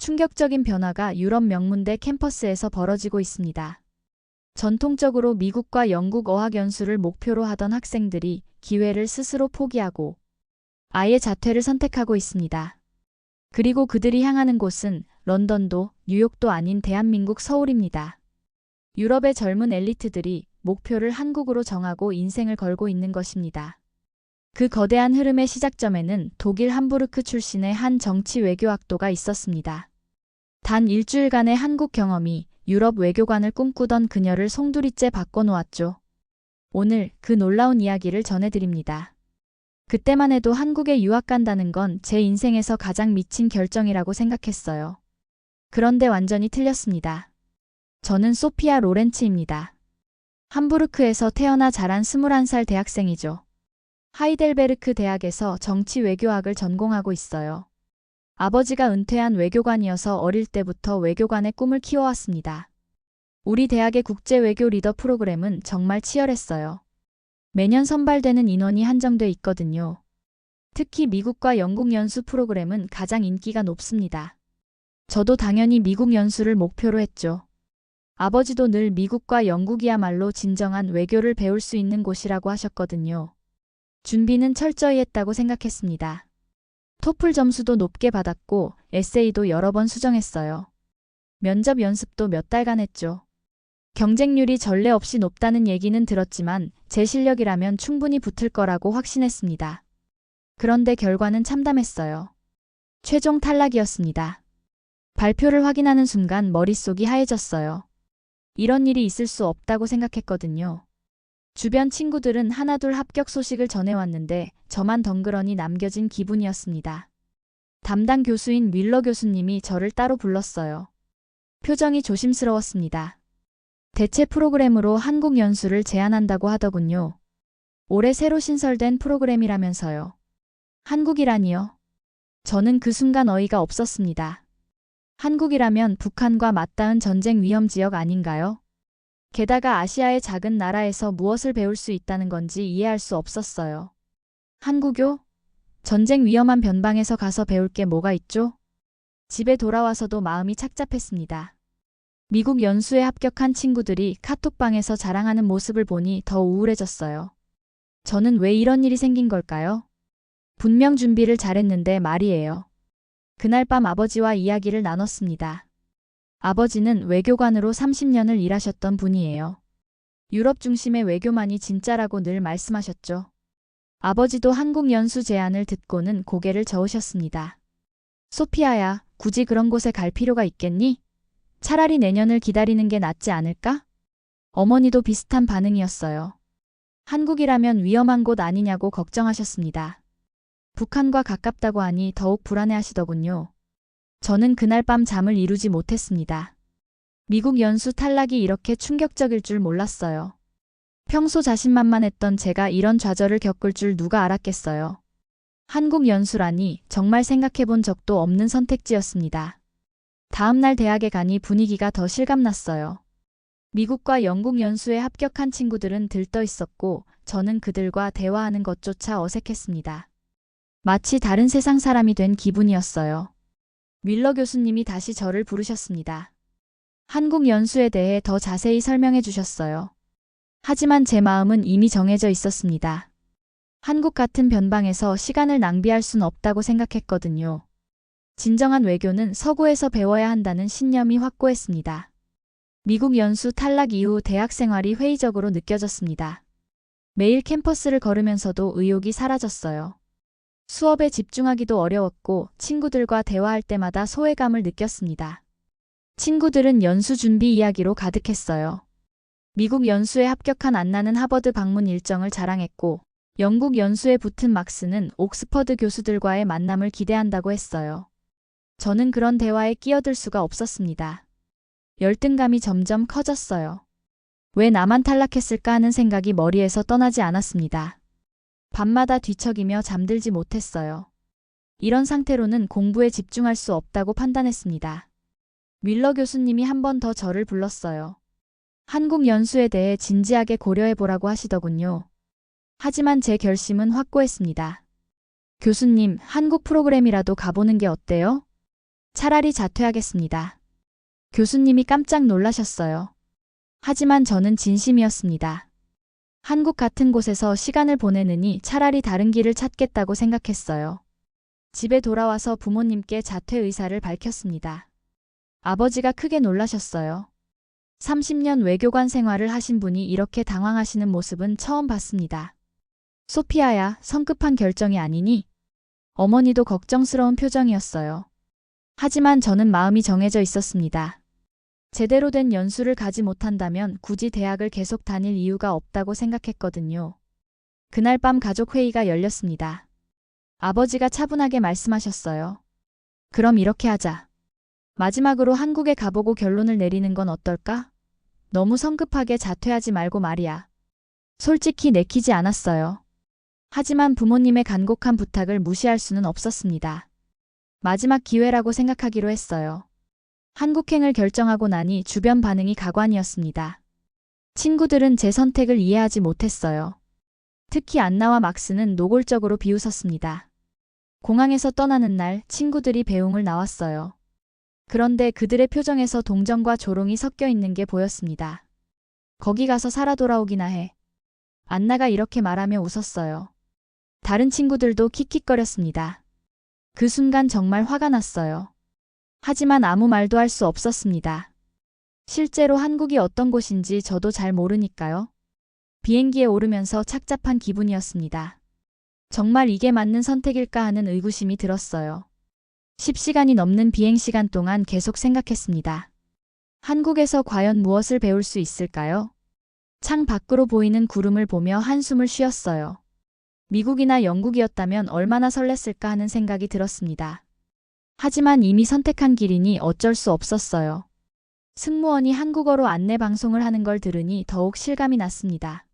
충격적인 변화가 유럽 명문대 캠퍼스에서 벌어지고 있습니다. 전통적으로 미국과 영국 어학연수를 목표로 하던 학생들이 기회를 스스로 포기하고 아예 자퇴를 선택하고 있습니다. 그리고 그들이 향하는 곳은 런던도 뉴욕도 아닌 대한민국 서울입니다. 유럽의 젊은 엘리트들이 목표를 한국으로 정하고 인생을 걸고 있는 것입니다. 그 거대한 흐름의 시작점에는 독일 함부르크 출신의 한 정치 외교학도가 있었습니다. 단 일주일간의 한국 경험이 유럽 외교관을 꿈꾸던 그녀를 송두리째 바꿔놓았죠. 오늘 그 놀라운 이야기를 전해드립니다. 그때만 해도 한국에 유학 간다는 건 제 인생에서 가장 미친 결정이라고 생각했어요. 그런데 완전히 틀렸습니다. 저는 소피아 로렌츠입니다. 함부르크에서 태어나 자란 21살 대학생이죠. 하이델베르크 대학에서 정치 외교학을 전공하고 있어요. 아버지가 은퇴한 외교관이어서 어릴 때부터 외교관의 꿈을 키워왔습니다. 우리 대학의 국제 외교 리더 프로그램은 정말 치열했어요. 매년 선발되는 인원이 한정돼 있거든요. 특히 미국과 영국 연수 프로그램은 가장 인기가 높습니다. 저도 당연히 미국 연수를 목표로 했죠. 아버지도 늘 미국과 영국이야말로 진정한 외교를 배울 수 있는 곳이라고 하셨거든요. 준비는 철저히 했다고 생각했습니다. 토플 점수도 높게 받았고 에세이도 여러 번 수정했어요. 면접 연습도 몇 달간 했죠. 경쟁률이 전례 없이 높다는 얘기는 들었지만 제 실력이라면 충분히 붙을 거라고 확신했습니다. 그런데 결과는 참담했어요. 최종 탈락이었습니다. 발표를 확인하는 순간 머릿속이 하얘졌어요. 이런 일이 있을 수 없다고 생각했거든요. 주변 친구들은 하나둘 합격 소식을 전해왔는데 저만 덩그러니 남겨진 기분이었습니다. 담당 교수인 윌러 교수님이 저를 따로 불렀어요. 표정이 조심스러웠습니다. 대체 프로그램으로 한국 연수를 제안한다고 하더군요. 올해 새로 신설된 프로그램이라면서요. 한국이라니요. 저는 그 순간 어이가 없었습니다. 한국이라면 북한과 맞닿은 전쟁 위험 지역 아닌가요? 게다가 아시아의 작은 나라에서 무엇을 배울 수 있다는 건지 이해할 수 없었어요. 한국요? 전쟁 위험한 변방에서 가서 배울 게 뭐가 있죠? 집에 돌아와서도 마음이 착잡했습니다. 미국 연수에 합격한 친구들이 카톡방에서 자랑하는 모습을 보니 더 우울해졌어요. 저는 왜 이런 일이 생긴 걸까요? 분명 준비를 잘했는데 말이에요. 그날 밤 아버지와 이야기를 나눴습니다. 아버지는 외교관으로 30년을 일하셨던 분이에요. 유럽 중심의 외교만이 진짜라고 늘 말씀하셨죠. 아버지도 한국 연수 제안을 듣고는 고개를 저으셨습니다. 소피아야, 굳이 그런 곳에 갈 필요가 있겠니? 차라리 내년을 기다리는 게 낫지 않을까? 어머니도 비슷한 반응이었어요. 한국이라면 위험한 곳 아니냐고 걱정하셨습니다. 북한과 가깝다고 하니 더욱 불안해하시더군요. 저는 그날 밤 잠을 이루지 못했습니다. 미국 연수 탈락이 이렇게 충격적일 줄 몰랐어요. 평소 자신만만했던 제가 이런 좌절을 겪을 줄 누가 알았겠어요. 한국 연수라니 정말 생각해본 적도 없는 선택지였습니다. 다음 날 대학에 가니 분위기가 더 실감났어요. 미국과 영국 연수에 합격한 친구들은 들떠 있었고 저는 그들과 대화하는 것조차 어색했습니다. 마치 다른 세상 사람이 된 기분이었어요. 윌러 교수님이 다시 저를 부르셨습니다. 한국 연수에 대해 더 자세히 설명해 주셨어요. 하지만 제 마음은 이미 정해져 있었습니다. 한국 같은 변방에서 시간을 낭비할 순 없다고 생각했거든요. 진정한 외교는 서구에서 배워야 한다는 신념이 확고했습니다. 미국 연수 탈락 이후 대학 생활이 회의적으로 느껴졌습니다. 매일 캠퍼스를 걸으면서도 의욕이 사라졌어요. 수업에 집중하기도 어려웠고 친구들과 대화할 때마다 소외감을 느꼈습니다. 친구들은 연수 준비 이야기로 가득했어요. 미국 연수에 합격한 안나는 하버드 방문 일정을 자랑했고 영국 연수에 붙은 막스는 옥스퍼드 교수들과의 만남을 기대한다고 했어요. 저는 그런 대화에 끼어들 수가 없었습니다. 열등감이 점점 커졌어요. 왜 나만 탈락했을까 하는 생각이 머리에서 떠나지 않았습니다. 밤마다 뒤척이며 잠들지 못했어요. 이런 상태로는 공부에 집중할 수 없다고 판단했습니다. 윌러 교수님이 한 번 더 저를 불렀어요. 한국 연수에 대해 진지하게 고려해보라고 하시더군요. 하지만 제 결심은 확고했습니다. 교수님, 한국 프로그램이라도 가보는 게 어때요? 차라리 자퇴하겠습니다. 교수님이 깜짝 놀라셨어요. 하지만 저는 진심이었습니다. 한국 같은 곳에서 시간을 보내느니 차라리 다른 길을 찾겠다고 생각했어요. 집에 돌아와서 부모님께 자퇴 의사를 밝혔습니다. 아버지가 크게 놀라셨어요. 30년 외교관 생활을 하신 분이 이렇게 당황하시는 모습은 처음 봤습니다. 소피아야, 성급한 결정이 아니니? 어머니도 걱정스러운 표정이었어요. 하지만 저는 마음이 정해져 있었습니다. 제대로 된 연수를 가지 못한다면 굳이 대학을 계속 다닐 이유가 없다고 생각했거든요. 그날 밤 가족 회의가 열렸습니다. 아버지가 차분하게 말씀하셨어요. 그럼 이렇게 하자. 마지막으로 한국에 가보고 결론을 내리는 건 어떨까? 너무 성급하게 자퇴하지 말고 말이야. 솔직히 내키지 않았어요. 하지만 부모님의 간곡한 부탁을 무시할 수는 없었습니다. 마지막 기회라고 생각하기로 했어요. 한국행을 결정하고 나니 주변 반응이 가관이었습니다. 친구들은 제 선택을 이해하지 못했어요. 특히 안나와 막스는 노골적으로 비웃었습니다. 공항에서 떠나는 날 친구들이 배웅을 나왔어요. 그런데 그들의 표정에서 동정과 조롱이 섞여 있는 게 보였습니다. 거기 가서 살아 돌아오기나 해. 안나가 이렇게 말하며 웃었어요. 다른 친구들도 킥킥거렸습니다. 그 순간 정말 화가 났어요. 하지만 아무 말도 할 수 없었습니다. 실제로 한국이 어떤 곳인지 저도 잘 모르니까요. 비행기에 오르면서 착잡한 기분이었습니다. 정말 이게 맞는 선택일까 하는 의구심이 들었어요. 10시간이 넘는 비행시간 동안 계속 생각했습니다. 한국에서 과연 무엇을 배울 수 있을까요? 창 밖으로 보이는 구름을 보며 한숨을 쉬었어요. 미국이나 영국이었다면 얼마나 설렜을까 하는 생각이 들었습니다. 하지만 이미 선택한 길이니 어쩔 수 없었어요. 승무원이 한국어로 안내 방송을 하는 걸 들으니 더욱 실감이 났습니다.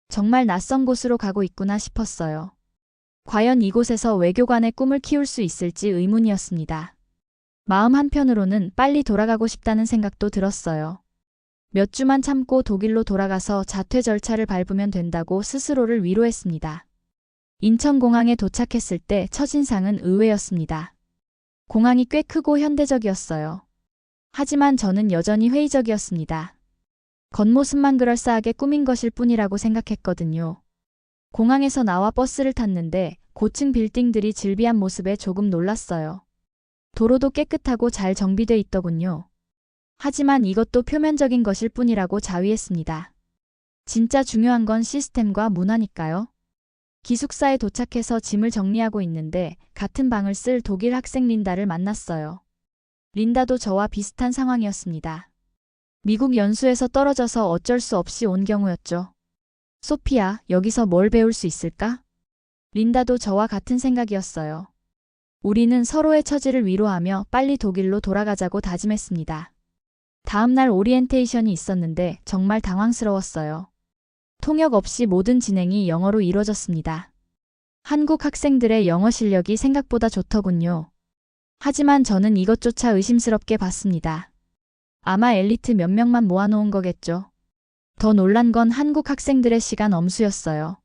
정말 낯선 곳으로 가고 있구나 싶었어요. 과연 이곳에서 외교관의 꿈을 키울 수 있을지 의문이었습니다. 마음 한편으로는 빨리 돌아가고 싶다는 생각도 들었어요. 몇 주만 참고 독일로 돌아가서 자퇴 절차를 밟으면 된다고 스스로를 위로했습니다. 인천공항에 도착했을 때 첫인상은 의외였습니다. 공항이 꽤 크고 현대적이었어요. 하지만 저는 여전히 회의적이었습니다. 겉모습만 그럴싸하게 꾸민 것일 뿐이라고 생각했거든요. 공항에서 나와 버스를 탔는데 고층 빌딩들이 즐비한 모습에 조금 놀랐어요. 도로도 깨끗하고 잘 정비돼 있더군요. 하지만 이것도 표면적인 것일 뿐이라고 자위했습니다. 진짜 중요한 건 시스템과 문화니까요. 기숙사에 도착해서 짐을 정리하고 있는데 같은 방을 쓸 독일 학생 린다를 만났어요. 린다도 저와 비슷한 상황이었습니다. 미국 연수에서 떨어져서 어쩔 수 없이 온 경우였죠. 소피아, 여기서 뭘 배울 수 있을까? 린다도 저와 같은 생각이었어요. 우리는 서로의 처지를 위로하며 빨리 독일로 돌아가자고 다짐했습니다. 다음 날 오리엔테이션이 있었는데 정말 당황스러웠어요. 통역 없이 모든 진행이 영어로 이루어졌습니다. 한국 학생들의 영어 실력이 생각보다 좋더군요. 하지만 저는 이것조차 의심스럽게 봤습니다. 아마 엘리트 몇 명만 모아놓은 거겠죠. 더 놀란 건 한국 학생들의 시간 엄수였어요.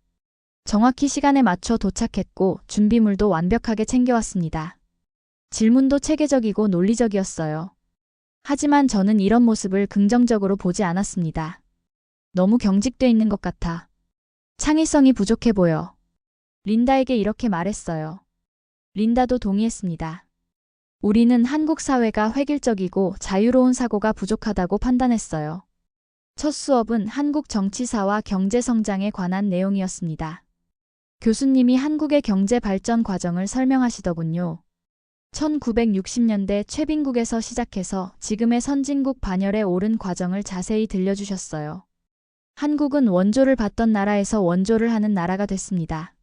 정확히 시간에 맞춰 도착했고 준비물도 완벽하게 챙겨왔습니다. 질문도 체계적이고 논리적이었어요. 하지만 저는 이런 모습을 긍정적으로 보지 않았습니다. 너무 경직돼 있는 것 같아. 창의성이 부족해 보여. 린다에게 이렇게 말했어요. 린다도 동의했습니다. 우리는 한국 사회가 획일적이고 자유로운 사고가 부족하다고 판단했어요. 첫 수업은 한국 정치사와 경제 성장에 관한 내용이었습니다. 교수님이 한국의 경제 발전 과정을 설명하시더군요. 1960년대 최빈국에서 시작해서 지금의 선진국 반열에 오른 과정을 자세히 들려주셨어요. 한국은 원조를 받던 나라에서 원조를 하는 나라가 됐습니다.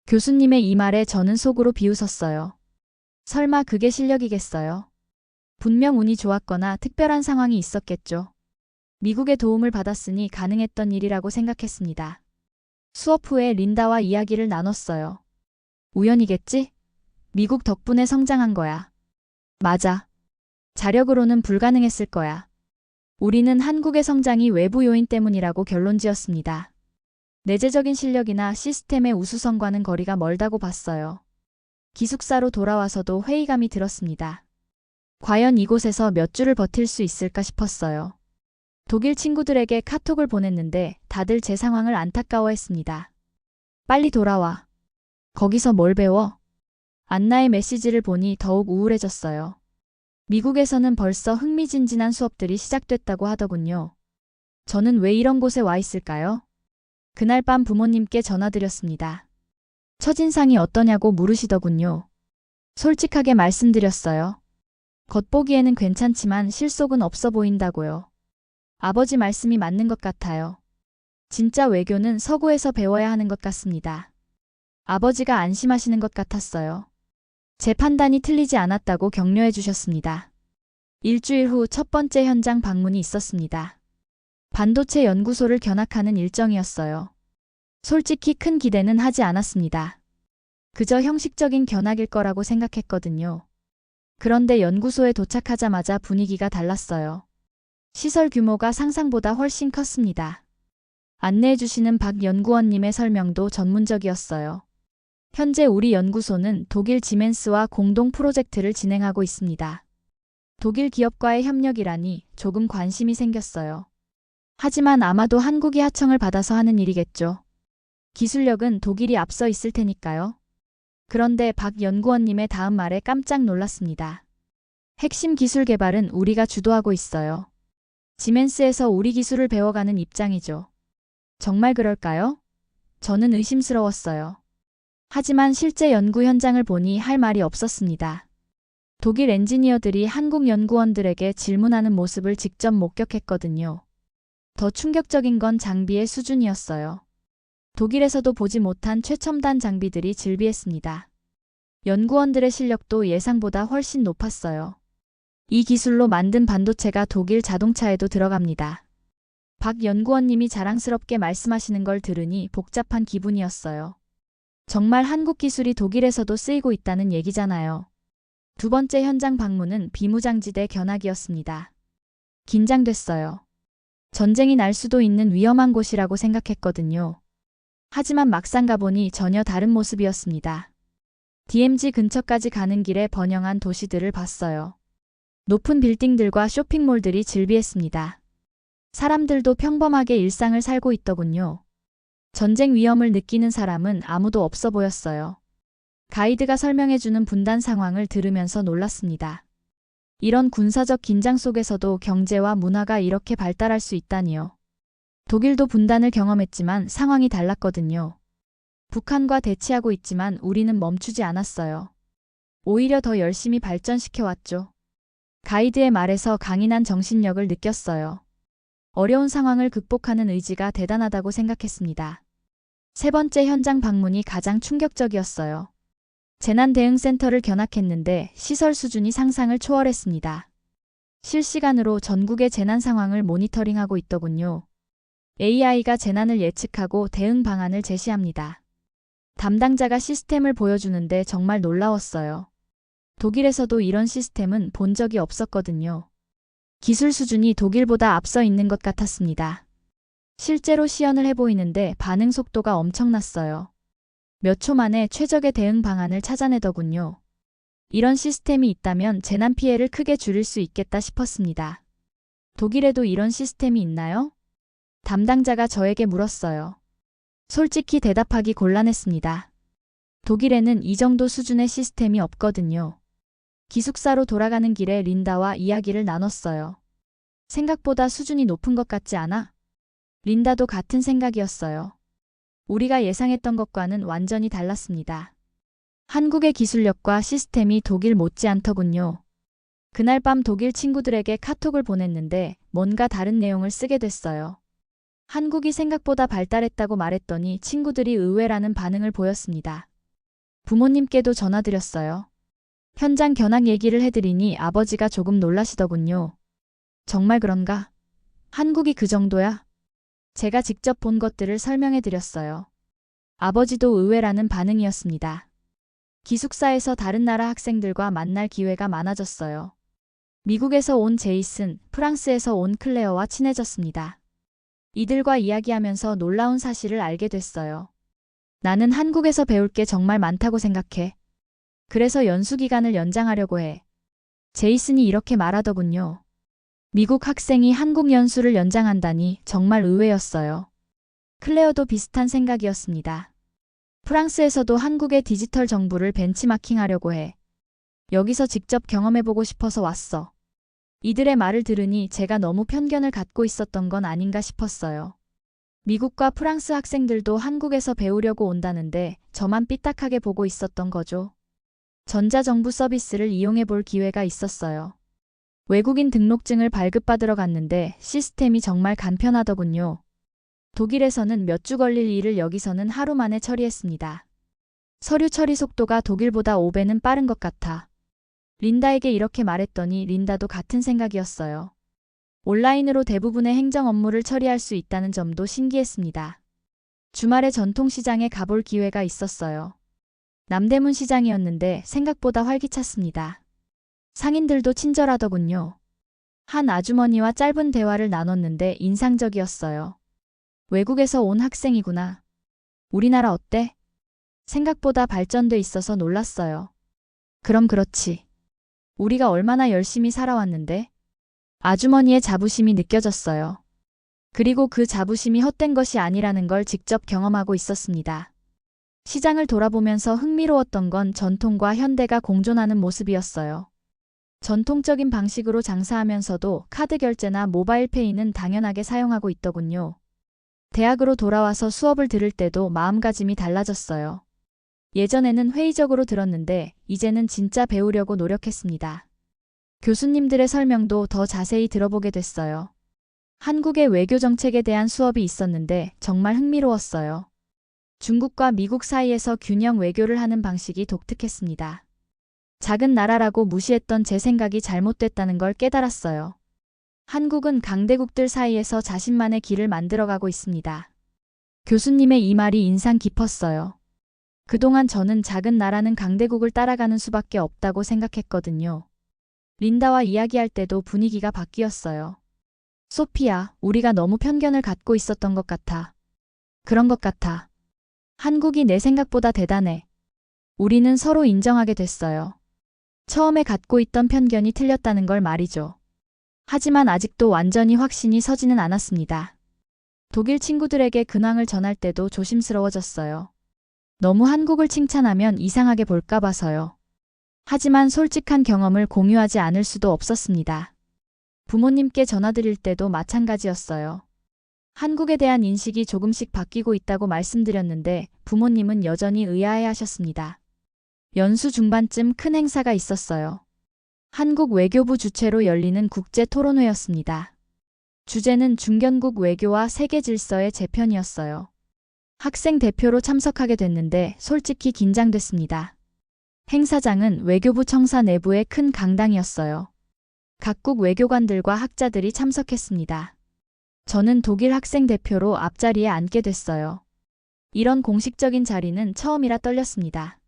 교수님의 이 말에 저는 속으로 비웃었어요. 설마 그게 실력이겠어요? 분명 운이 좋았거나 특별한 상황이 있었겠죠. 미국의 도움을 받았으니 가능했던 일이라고 생각했습니다. 수업 후에 린다와 이야기를 나눴어요. 우연이겠지? 미국 덕분에 성장한 거야. 맞아. 자력으로는 불가능했을 거야. 우리는 한국의 성장이 외부 요인 때문이라고 결론지었습니다. 내재적인 실력이나 시스템의 우수성과는 거리가 멀다고 봤어요. 기숙사로 돌아와서도 회의감이 들었습니다. 과연 이곳에서 몇 주를 버틸 수 있을까 싶었어요. 독일 친구들에게 카톡을 보냈는데 다들 제 상황을 안타까워했습니다. 빨리 돌아와. 거기서 뭘 배워? 안나의 메시지를 보니 더욱 우울해졌어요. 미국에서는 벌써 흥미진진한 수업들이 시작됐다고 하더군요. 저는 왜 이런 곳에 와 있을까요? 그날 밤 부모님께 전화드렸습니다. 첫인상이 어떠냐고 물으시더군요. 솔직하게 말씀드렸어요. 겉보기에는 괜찮지만 실속은 없어 보인다고요. 아버지 말씀이 맞는 것 같아요. 진짜 외교는 서구에서 배워야 하는 것 같습니다. 아버지가 안심하시는 것 같았어요. 제 판단이 틀리지 않았다고 격려해 주셨습니다. 일주일 후 첫 번째 현장 방문이 있었습니다. 반도체 연구소를 견학하는 일정이었어요. 솔직히 큰 기대는 하지 않았습니다. 그저 형식적인 견학일 거라고 생각했거든요. 그런데 연구소에 도착하자마자 분위기가 달랐어요. 시설 규모가 상상보다 훨씬 컸습니다. 안내해 주시는 박 연구원님의 설명도 전문적이었어요. 현재 우리 연구소는 독일 지멘스와 공동 프로젝트를 진행하고 있습니다. 독일 기업과의 협력이라니 조금 관심이 생겼어요. 하지만 아마도 한국이 하청을 받아서 하는 일이겠죠. 기술력은 독일이 앞서 있을 테니까요. 그런데 박 연구원님의 다음 말에 깜짝 놀랐습니다. 핵심 기술 개발은 우리가 주도하고 있어요. 지멘스에서 우리 기술을 배워가는 입장이죠. 정말 그럴까요? 저는 의심스러웠어요. 하지만 실제 연구 현장을 보니 할 말이 없었습니다. 독일 엔지니어들이 한국 연구원들에게 질문하는 모습을 직접 목격했거든요. 더 충격적인 건 장비의 수준이었어요. 독일에서도 보지 못한 최첨단 장비들이 즐비했습니다. 연구원들의 실력도 예상보다 훨씬 높았어요. 이 기술로 만든 반도체가 독일 자동차에도 들어갑니다. 박 연구원님이 자랑스럽게 말씀하시는 걸 들으니 복잡한 기분이었어요. 정말 한국 기술이 독일에서도 쓰이고 있다는 얘기잖아요. 두 번째 현장 방문은 비무장지대 견학이었습니다. 긴장됐어요. 전쟁이 날 수도 있는 위험한 곳이라고 생각했거든요. 하지만 막상 가보니 전혀 다른 모습이었습니다. DMZ 근처까지 가는 길에 번영한 도시들을 봤어요. 높은 빌딩들과 쇼핑몰들이 즐비했습니다. 사람들도 평범하게 일상을 살고 있더군요. 전쟁 위험을 느끼는 사람은 아무도 없어 보였어요. 가이드가 설명해주는 분단 상황을 들으면서 놀랐습니다. 이런 군사적 긴장 속에서도 경제와 문화가 이렇게 발달할 수 있다니요. 독일도 분단을 경험했지만 상황이 달랐거든요. 북한과 대치하고 있지만 우리는 멈추지 않았어요. 오히려 더 열심히 발전시켜왔죠. 가이드의 말에서 강인한 정신력을 느꼈어요. 어려운 상황을 극복하는 의지가 대단하다고 생각했습니다. 세 번째 현장 방문이 가장 충격적이었어요. 재난대응센터를 견학했는데 시설 수준이 상상을 초월했습니다. 실시간으로 전국의 재난 상황을 모니터링하고 있더군요. AI가 재난을 예측하고 대응 방안을 제시합니다. 담당자가 시스템을 보여주는데 정말 놀라웠어요. 독일에서도 이런 시스템은 본 적이 없었거든요. 기술 수준이 독일보다 앞서 있는 것 같았습니다. 실제로 시연을 해보이는데 반응 속도가 엄청났어요. 몇 초 만에 최적의 대응 방안을 찾아내더군요. 이런 시스템이 있다면 재난 피해를 크게 줄일 수 있겠다 싶었습니다. 독일에도 이런 시스템이 있나요? 담당자가 저에게 물었어요. 솔직히 대답하기 곤란했습니다. 독일에는 이 정도 수준의 시스템이 없거든요. 기숙사로 돌아가는 길에 린다와 이야기를 나눴어요. 생각보다 수준이 높은 것 같지 않아? 린다도 같은 생각이었어요. 우리가 예상했던 것과는 완전히 달랐습니다. 한국의 기술력과 시스템이 독일 못지않더군요. 그날 밤 독일 친구들에게 카톡을 보냈는데 뭔가 다른 내용을 쓰게 됐어요. 한국이 생각보다 발달했다고 말했더니 친구들이 의외라는 반응을 보였습니다. 부모님께도 전화드렸어요. 현장 견학 얘기를 해드리니 아버지가 조금 놀라시더군요. 정말 그런가? 한국이 그 정도야? 제가 직접 본 것들을 설명해드렸어요. 아버지도 의외라는 반응이었습니다. 기숙사에서 다른 나라 학생들과 만날 기회가 많아졌어요. 미국에서 온 제이슨, 프랑스에서 온 클레어와 친해졌습니다. 이들과 이야기하면서 놀라운 사실을 알게 됐어요. 나는 한국에서 배울 게 정말 많다고 생각해. 그래서 연수 기간을 연장하려고 해. 제이슨이 이렇게 말하더군요. 미국 학생이 한국 연수를 연장한다니 정말 의외였어요. 클레어도 비슷한 생각이었습니다. 프랑스에서도 한국의 디지털 정부를 벤치마킹하려고 해. 여기서 직접 경험해보고 싶어서 왔어. 이들의 말을 들으니 제가 너무 편견을 갖고 있었던 건 아닌가 싶었어요. 미국과 프랑스 학생들도 한국에서 배우려고 온다는데 저만 삐딱하게 보고 있었던 거죠. 전자정부 서비스를 이용해 볼 기회가 있었어요. 외국인 등록증을 발급받으러 갔는데 시스템이 정말 간편하더군요. 독일에서는 몇 주 걸릴 일을 여기서는 하루 만에 처리했습니다. 서류 처리 속도가 독일보다 5배는 빠른 것 같아. 린다에게 이렇게 말했더니 린다도 같은 생각이었어요. 온라인으로 대부분의 행정 업무를 처리할 수 있다는 점도 신기했습니다. 주말에 전통시장에 가볼 기회가 있었어요. 남대문 시장이었는데 생각보다 활기찼습니다. 상인들도 친절하더군요. 한 아주머니와 짧은 대화를 나눴는데 인상적이었어요. 외국에서 온 학생이구나. 우리나라 어때? 생각보다 발전돼 있어서 놀랐어요. 그럼 그렇지. 우리가 얼마나 열심히 살아왔는데? 아주머니의 자부심이 느껴졌어요. 그리고 그 자부심이 헛된 것이 아니라는 걸 직접 경험하고 있었습니다. 시장을 돌아보면서 흥미로웠던 건 전통과 현대가 공존하는 모습이었어요. 전통적인 방식으로 장사하면서도 카드 결제나 모바일 페이는 당연하게 사용하고 있더군요. 대학으로 돌아와서 수업을 들을 때도 마음가짐이 달라졌어요. 예전에는 회의적으로 들었는데 이제는 진짜 배우려고 노력했습니다. 교수님들의 설명도 더 자세히 들어보게 됐어요. 한국의 외교 정책에 대한 수업이 있었는데 정말 흥미로웠어요. 중국과 미국 사이에서 균형 외교를 하는 방식이 독특했습니다. 작은 나라라고 무시했던 제 생각이 잘못됐다는 걸 깨달았어요. 한국은 강대국들 사이에서 자신만의 길을 만들어가고 있습니다. 교수님의 이 말이 인상 깊었어요. 그동안 저는 작은 나라는 강대국을 따라가는 수밖에 없다고 생각했거든요. 린다와 이야기할 때도 분위기가 바뀌었어요. 소피야, 우리가 너무 편견을 갖고 있었던 것 같아. 그런 것 같아. 한국이 내 생각보다 대단해. 우리는 서로 인정하게 됐어요. 처음에 갖고 있던 편견이 틀렸다는 걸 말이죠. 하지만 아직도 완전히 확신이 서지는 않았습니다. 독일 친구들에게 근황을 전할 때도 조심스러워졌어요. 너무 한국을 칭찬하면 이상하게 볼까 봐서요. 하지만 솔직한 경험을 공유하지 않을 수도 없었습니다. 부모님께 전화드릴 때도 마찬가지였어요. 한국에 대한 인식이 조금씩 바뀌고 있다고 말씀드렸는데 부모님은 여전히 의아해하셨습니다. 연수 중반쯤 큰 행사가 있었어요. 한국 외교부 주최로 열리는 국제 토론회였습니다. 주제는 중견국 외교와 세계 질서의 재편이었어요. 학생 대표로 참석하게 됐는데 솔직히 긴장됐습니다. 행사장은 외교부 청사 내부의 큰 강당이었어요. 각국 외교관들과 학자들이 참석했습니다. 저는 독일 학생 대표로 앞자리에 앉게 됐어요. 이런 공식적인 자리는 처음이라 떨렸습니다.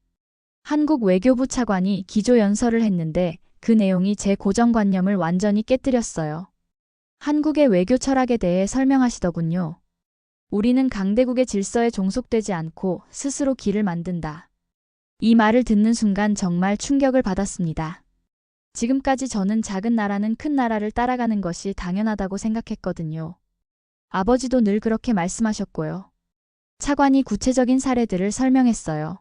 한국 외교부 차관이 기조 연설을 했는데 그 내용이 제 고정관념을 완전히 깨뜨렸어요. 한국의 외교 철학에 대해 설명하시더군요. 우리는 강대국의 질서에 종속되지 않고 스스로 길을 만든다. 이 말을 듣는 순간 정말 충격을 받았습니다. 지금까지 저는 작은 나라는 큰 나라를 따라가는 것이 당연하다고 생각했거든요. 아버지도 늘 그렇게 말씀하셨고요. 차관이 구체적인 사례들을 설명했어요.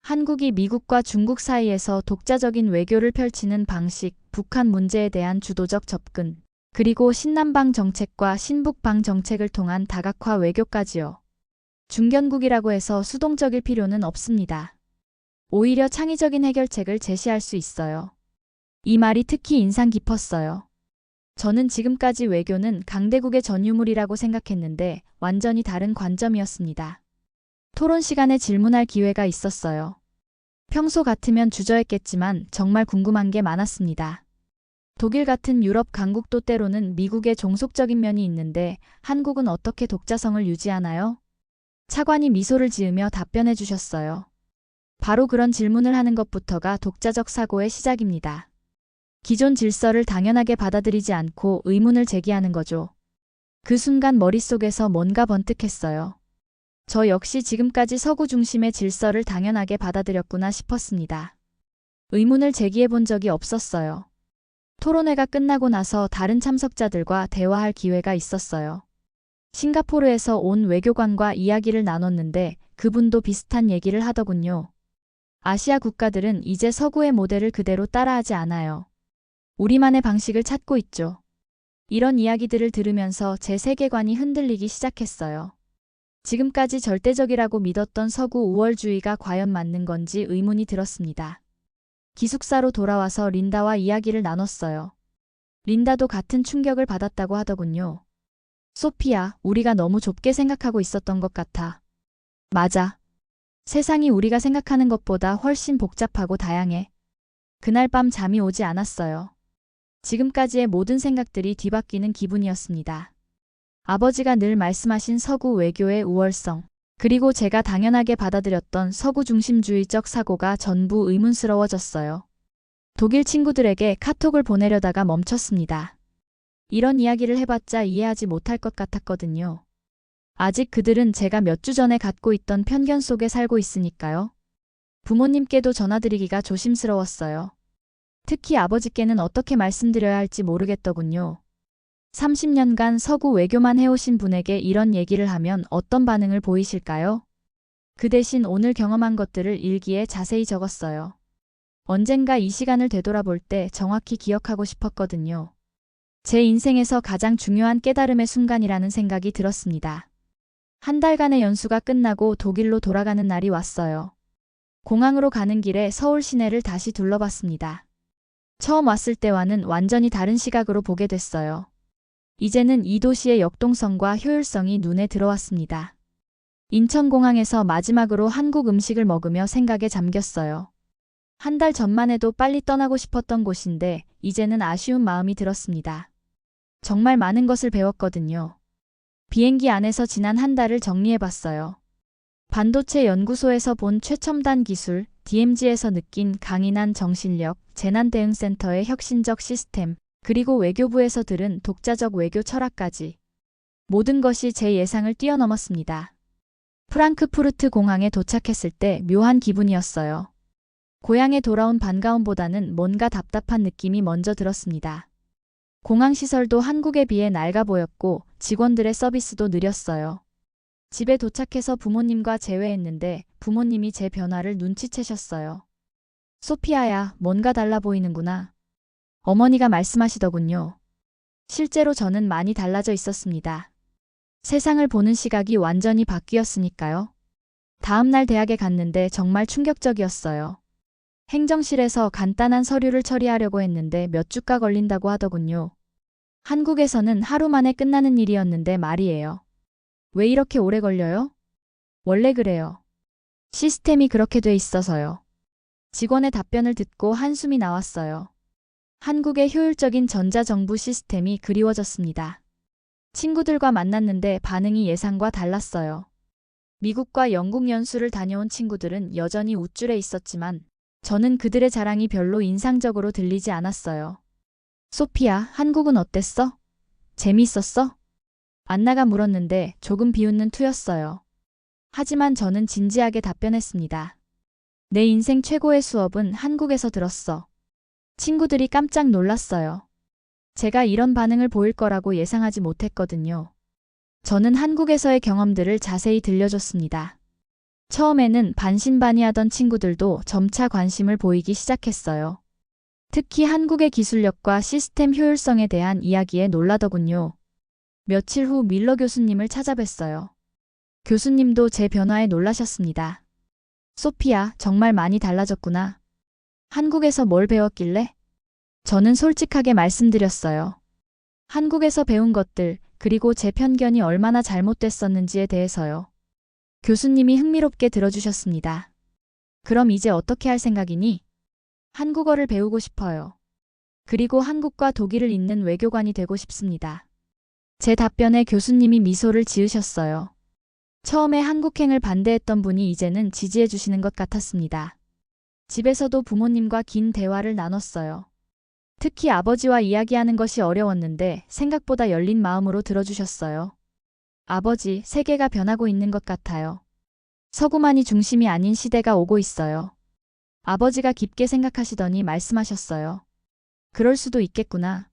한국이 미국과 중국 사이에서 독자적인 외교를 펼치는 방식, 북한 문제에 대한 주도적 접근, 그리고 신남방 정책과 신북방 정책을 통한 다각화 외교까지요. 중견국이라고 해서 수동적일 필요는 없습니다. 오히려 창의적인 해결책을 제시할 수 있어요. 이 말이 특히 인상 깊었어요. 저는 지금까지 외교는 강대국의 전유물이라고 생각했는데 완전히 다른 관점이었습니다. 토론 시간에 질문할 기회가 있었어요. 평소 같으면 주저했겠지만 정말 궁금한 게 많았습니다. 독일 같은 유럽 강국도 때로는 미국의 종속적인 면이 있는데 한국은 어떻게 독자성을 유지하나요? 차관이 미소를 지으며 답변해 주셨어요. 바로 그런 질문을 하는 것부터가 독자적 사고의 시작입니다. 기존 질서를 당연하게 받아들이지 않고 의문을 제기하는 거죠. 그 순간 머릿속에서 뭔가 번뜩했어요. 저 역시 지금까지 서구 중심의 질서를 당연하게 받아들였구나 싶었습니다. 의문을 제기해 본 적이 없었어요. 토론회가 끝나고 나서 다른 참석자들과 대화할 기회가 있었어요. 싱가포르에서 온 외교관과 이야기를 나눴는데 그분도 비슷한 얘기를 하더군요. 아시아 국가들은 이제 서구의 모델을 그대로 따라하지 않아요. 우리만의 방식을 찾고 있죠. 이런 이야기들을 들으면서 제 세계관이 흔들리기 시작했어요. 지금까지 절대적이라고 믿었던 서구 우월주의가 과연 맞는 건지 의문이 들었습니다. 기숙사로 돌아와서 린다와 이야기를 나눴어요. 린다도 같은 충격을 받았다고 하더군요. 소피야, 우리가 너무 좁게 생각하고 있었던 것 같아. 맞아. 세상이 우리가 생각하는 것보다 훨씬 복잡하고 다양해. 그날 밤 잠이 오지 않았어요. 지금까지의 모든 생각들이 뒤바뀌는 기분이었습니다. 아버지가 늘 말씀하신 서구 외교의 우월성, 그리고 제가 당연하게 받아들였던 서구 중심주의적 사고가 전부 의문스러워졌어요. 독일 친구들에게 카톡을 보내려다가 멈췄습니다. 이런 이야기를 해봤자 이해하지 못할 것 같았거든요. 아직 그들은 제가 몇 주 전에 갖고 있던 편견 속에 살고 있으니까요. 부모님께도 전화드리기가 조심스러웠어요. 특히 아버지께는 어떻게 말씀드려야 할지 모르겠더군요. 30년간 서구 외교만 해오신 분에게 이런 얘기를 하면 어떤 반응을 보이실까요? 그 대신 오늘 경험한 것들을 일기에 자세히 적었어요. 언젠가 이 시간을 되돌아볼 때 정확히 기억하고 싶었거든요. 제 인생에서 가장 중요한 깨달음의 순간이라는 생각이 들었습니다. 한 달간의 연수가 끝나고 독일로 돌아가는 날이 왔어요. 공항으로 가는 길에 서울 시내를 다시 둘러봤습니다. 처음 왔을 때와는 완전히 다른 시각으로 보게 됐어요. 이제는 이 도시의 역동성과 효율성이 눈에 들어왔습니다. 인천공항에서 마지막으로 한국 음식을 먹으며 생각에 잠겼어요. 한 달 전만 해도 빨리 떠나고 싶었던 곳인데 이제는 아쉬운 마음이 들었습니다. 정말 많은 것을 배웠거든요. 비행기 안에서 지난 한 달을 정리해봤어요. 반도체 연구소에서 본 최첨단 기술, DMZ에서 느낀 강인한 정신력, 재난대응센터의 혁신적 시스템, 그리고 외교부에서 들은 독자적 외교 철학까지. 모든 것이 제 예상을 뛰어넘었습니다. 프랑크푸르트 공항에 도착했을 때 묘한 기분이었어요. 고향에 돌아온 반가움보다는 뭔가 답답한 느낌이 먼저 들었습니다. 공항 시설도 한국에 비해 낡아 보였고 직원들의 서비스도 느렸어요. 집에 도착해서 부모님과 재회했는데 부모님이 제 변화를 눈치채셨어요. 소피아야, 뭔가 달라 보이는구나. 어머니가 말씀하시더군요. 실제로 저는 많이 달라져 있었습니다. 세상을 보는 시각이 완전히 바뀌었으니까요. 다음 날 대학에 갔는데 정말 충격적이었어요. 행정실에서 간단한 서류를 처리하려고 했는데 몇 주가 걸린다고 하더군요. 한국에서는 하루 만에 끝나는 일이었는데 말이에요. 왜 이렇게 오래 걸려요? 원래 그래요. 시스템이 그렇게 돼 있어서요. 직원의 답변을 듣고 한숨이 나왔어요. 한국의 효율적인 전자정부 시스템이 그리워졌습니다. 친구들과 만났는데 반응이 예상과 달랐어요. 미국과 영국 연수를 다녀온 친구들은 여전히 우쭐해 있었지만 저는 그들의 자랑이 별로 인상적으로 들리지 않았어요. 소피야, 한국은 어땠어? 재미있었어? 안나가 물었는데 조금 비웃는 투였어요. 하지만 저는 진지하게 답변했습니다. 내 인생 최고의 수업은 한국에서 들었어. 친구들이 깜짝 놀랐어요. 제가 이런 반응을 보일 거라고 예상하지 못했거든요. 저는 한국에서의 경험들을 자세히 들려줬습니다. 처음에는 반신반의하던 친구들도 점차 관심을 보이기 시작했어요. 특히 한국의 기술력과 시스템 효율성에 대한 이야기에 놀라더군요. 며칠 후 밀러 교수님을 찾아뵀어요. 교수님도 제 변화에 놀라셨습니다. 소피야, 정말 많이 달라졌구나. 한국에서 뭘 배웠길래? 저는 솔직하게 말씀드렸어요. 한국에서 배운 것들, 그리고 제 편견이 얼마나 잘못됐었는지에 대해서요. 교수님이 흥미롭게 들어주셨습니다. 그럼 이제 어떻게 할 생각이니? 한국어를 배우고 싶어요. 그리고 한국과 독일을 잇는 외교관이 되고 싶습니다. 제 답변에 교수님이 미소를 지으셨어요. 처음에 한국행을 반대했던 분이 이제는 지지해 주시는 것 같았습니다. 집에서도 부모님과 긴 대화를 나눴어요. 특히 아버지와 이야기하는 것이 어려웠는데 생각보다 열린 마음으로 들어주셨어요. 아버지, 세계가 변하고 있는 것 같아요. 서구만이 중심이 아닌 시대가 오고 있어요. 아버지가 깊게 생각하시더니 말씀하셨어요. 그럴 수도 있겠구나.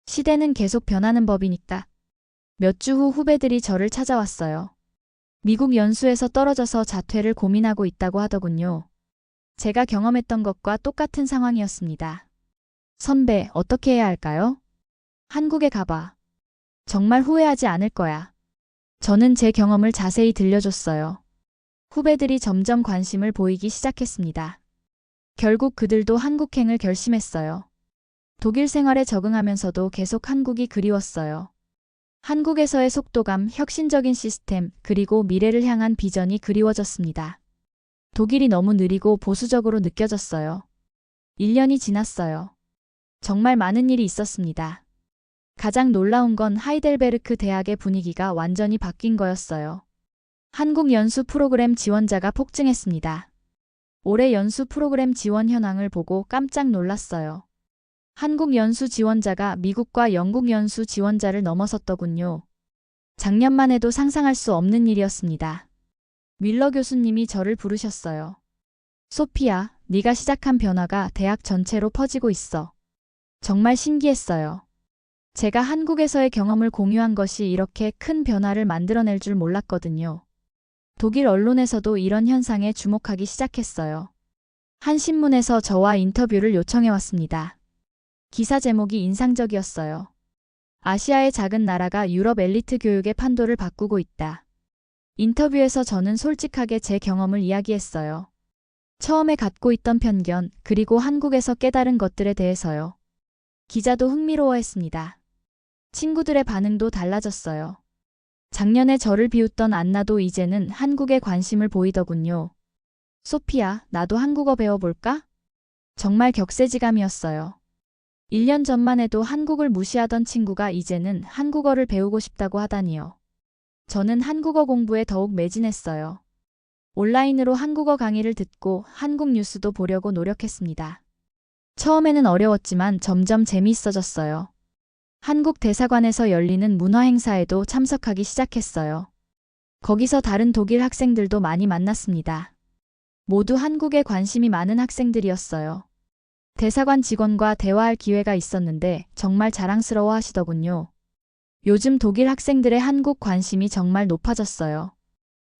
시대는 계속 변하는 법이니까. 몇 주 후 후배들이 저를 찾아왔어요. 미국 연수에서 떨어져서 자퇴를 고민하고 있다고 하더군요. 제가 경험했던 것과 똑같은 상황이었습니다. 선배, 어떻게 해야 할까요? 한국에 가봐. 정말 후회하지 않을 거야. 저는 제 경험을 자세히 들려줬어요. 후배들이 점점 관심을 보이기 시작했습니다. 결국 그들도 한국행을 결심했어요. 독일 생활에 적응하면서도 계속 한국이 그리웠어요. 한국에서의 속도감, 혁신적인 시스템, 그리고 미래를 향한 비전이 그리워졌습니다. 독일이 너무 느리고 보수적으로 느껴졌어요. 1년이 지났어요. 정말 많은 일이 있었습니다. 가장 놀라운 건 하이델베르크 대학의 분위기가 완전히 바뀐 거였어요. 한국 연수 프로그램 지원자가 폭증했습니다. 올해 연수 프로그램 지원 현황을 보고 깜짝 놀랐어요. 한국 연수 지원자가 미국과 영국 연수 지원자를 넘어섰더군요. 작년만 해도 상상할 수 없는 일이었습니다. 윌러 교수님이 저를 부르셨어요. 소피야, 네가 시작한 변화가 대학 전체로 퍼지고 있어. 정말 신기했어요. 제가 한국에서의 경험을 공유한 것이 이렇게 큰 변화를 만들어낼 줄 몰랐거든요. 독일 언론에서도 이런 현상에 주목하기 시작했어요. 한 신문에서 저와 인터뷰를 요청해 왔습니다. 기사 제목이 인상적이었어요. 아시아의 작은 나라가 유럽 엘리트 교육의 판도를 바꾸고 있다. 인터뷰에서 저는 솔직하게 제 경험을 이야기했어요. 처음에 갖고 있던 편견, 그리고 한국에서 깨달은 것들에 대해서요. 기자도 흥미로워했습니다. 친구들의 반응도 달라졌어요. 작년에 저를 비웃던 안나도 이제는 한국에 관심을 보이더군요. 소피야, 나도 한국어 배워볼까? 정말 격세지감이었어요. 1년 전만 해도 한국을 무시하던 친구가 이제는 한국어를 배우고 싶다고 하다니요. 저는 한국어 공부에 더욱 매진했어요. 온라인으로 한국어 강의를 듣고 한국 뉴스도 보려고 노력했습니다. 처음에는 어려웠지만 점점 재미있어졌어요. 한국 대사관에서 열리는 문화 행사에도 참석하기 시작했어요. 거기서 다른 독일 학생들도 많이 만났습니다. 모두 한국에 관심이 많은 학생들이었어요. 대사관 직원과 대화할 기회가 있었는데 정말 자랑스러워 하시더군요. 요즘 독일 학생들의 한국 관심이 정말 높아졌어요.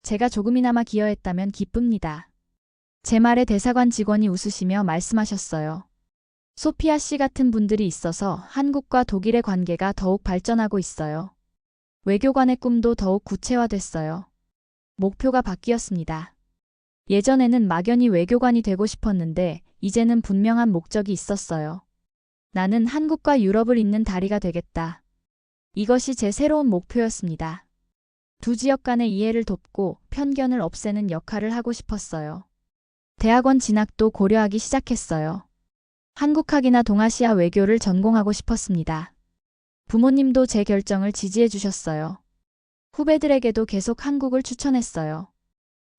제가 조금이나마 기여했다면 기쁩니다. 제 말에 대사관 직원이 웃으시며 말씀하셨어요. 소피아 씨 같은 분들이 있어서 한국과 독일의 관계가 더욱 발전하고 있어요. 외교관의 꿈도 더욱 구체화됐어요. 목표가 바뀌었습니다. 예전에는 막연히 외교관이 되고 싶었는데 이제는 분명한 목적이 있었어요. 나는 한국과 유럽을 잇는 다리가 되겠다. 이것이 제 새로운 목표였습니다. 두 지역 간의 이해를 돕고 편견을 없애는 역할을 하고 싶었어요. 대학원 진학도 고려하기 시작했어요. 한국학이나 동아시아 외교를 전공하고 싶었습니다. 부모님도 제 결정을 지지해 주셨어요. 후배들에게도 계속 한국을 추천했어요.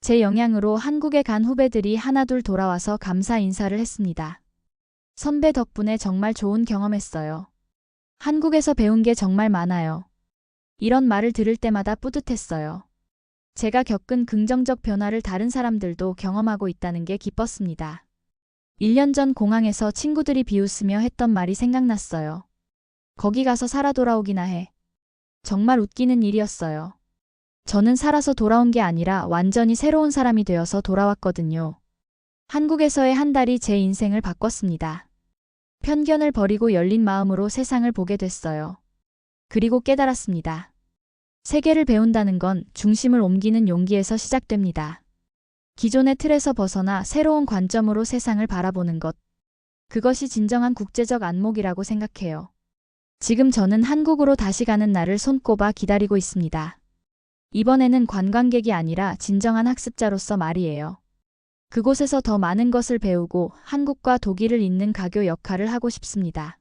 제 영향으로 한국에 간 후배들이 하나둘 돌아와서 감사 인사를 했습니다. 선배 덕분에 정말 좋은 경험했어요. 한국에서 배운 게 정말 많아요. 이런 말을 들을 때마다 뿌듯했어요. 제가 겪은 긍정적 변화를 다른 사람들도 경험하고 있다는 게 기뻤습니다. 1년 전 공항에서 친구들이 비웃으며 했던 말이 생각났어요. 거기 가서 살아 돌아오기나 해. 정말 웃기는 일이었어요. 저는 살아서 돌아온 게 아니라 완전히 새로운 사람이 되어서 돌아왔거든요. 한국에서의 한 달이 제 인생을 바꿨습니다. 편견을 버리고 열린 마음으로 세상을 보게 됐어요. 그리고 깨달았습니다. 세계를 배운다는 건 중심을 옮기는 용기에서 시작됩니다. 기존의 틀에서 벗어나 새로운 관점으로 세상을 바라보는 것. 그것이 진정한 국제적 안목이라고 생각해요. 지금 저는 한국으로 다시 가는 날을 손꼽아 기다리고 있습니다. 이번에는 관광객이 아니라 진정한 학습자로서 말이에요. 그곳에서 더 많은 것을 배우고 한국과 독일을 잇는 가교 역할을 하고 싶습니다.